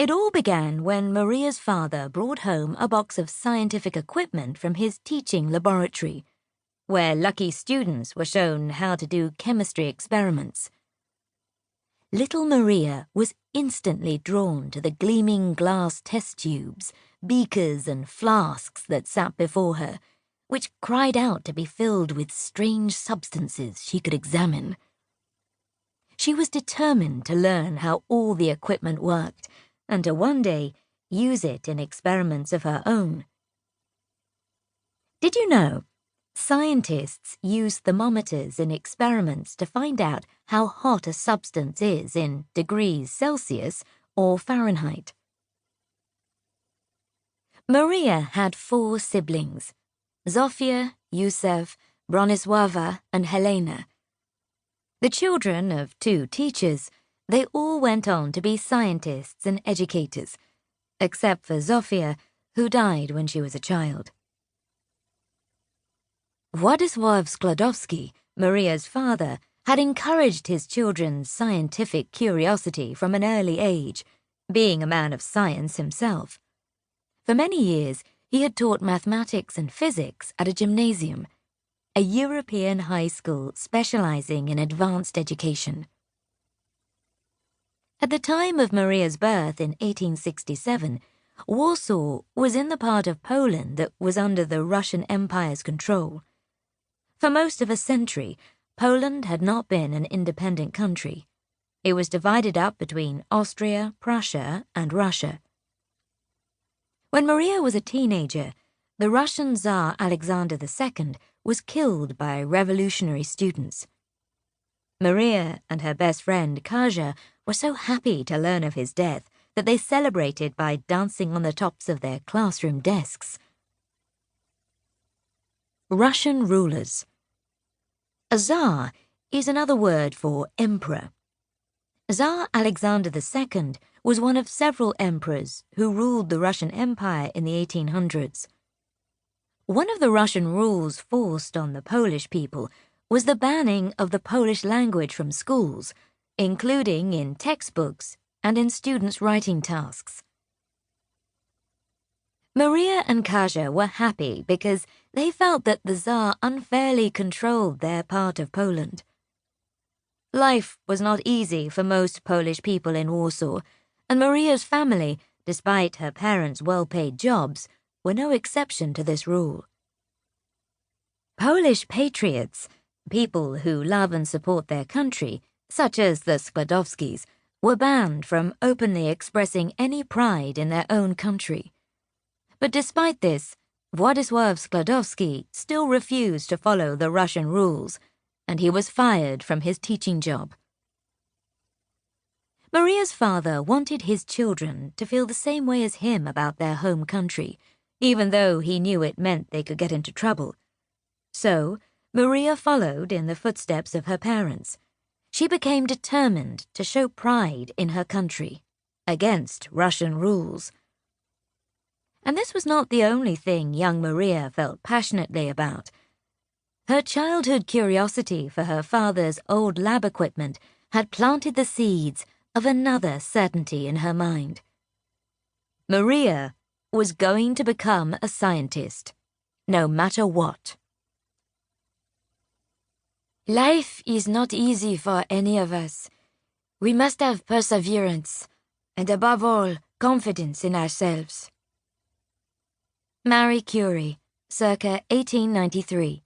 It all began when Maria's father brought home a box of scientific equipment from his teaching laboratory, where lucky students were shown how to do chemistry experiments. Little Maria was instantly drawn to the gleaming glass test tubes, beakers and flasks that sat before her, which cried out to be filled with strange substances she could examine. She was determined to learn how all the equipment worked, and to one day use it in experiments of her own. Did you know? Scientists use thermometers in experiments to find out how hot a substance is in degrees Celsius or Fahrenheit. Maria had 4 siblings: Zofia, Yusef, Bronisława, and Helena. The children of 2 teachers, they all went on to be scientists and educators, except for Zofia, who died when she was a child. Władysław Skłodowski, Maria's father, had encouraged his children's scientific curiosity from an early age, being a man of science himself. For many years, he had taught mathematics and physics at a gymnasium, a European high school specializing in advanced education. At the time of Maria's birth in 1867, Warsaw was in the part of Poland that was under the Russian Empire's control. For most of a century, Poland had not been an independent country. It was divided up between Austria, Prussia, and Russia. When Maria was a teenager, the Russian Tsar Alexander II was killed by revolutionary students. Maria and her best friend Kaja were so happy to learn of his death that they celebrated by dancing on the tops of their classroom desks. Russian rulers. A Tsar is another word for emperor. Tsar Alexander II was one of several emperors who ruled the Russian Empire in the 1800s. One of the Russian rules forced on the Polish people was the banning of the Polish language from schools, including in textbooks and in students' writing tasks. Maria and Kaja were happy because they felt that the Tsar unfairly controlled their part of Poland. Life was not easy for most Polish people in Warsaw, and Maria's family, despite her parents' well-paid jobs, were no exception to this rule. Polish patriots, people who love and support their country, such as the Skłodowskis, were banned from openly expressing any pride in their own country. But despite this, Władysław Skłodowski still refused to follow the Russian rules, and he was fired from his teaching job. Maria's father wanted his children to feel the same way as him about their home country, even though he knew it meant they could get into trouble. So, Maria followed in the footsteps of her parents. She became determined to show pride in her country, against Russian rules. And this was not the only thing young Maria felt passionately about. Her childhood curiosity for her father's old lab equipment had planted the seeds of another certainty in her mind. Maria was going to become a scientist, no matter what. Life is not easy for any of us. We must have perseverance, and above all, confidence in ourselves. Marie Curie, circa 1893.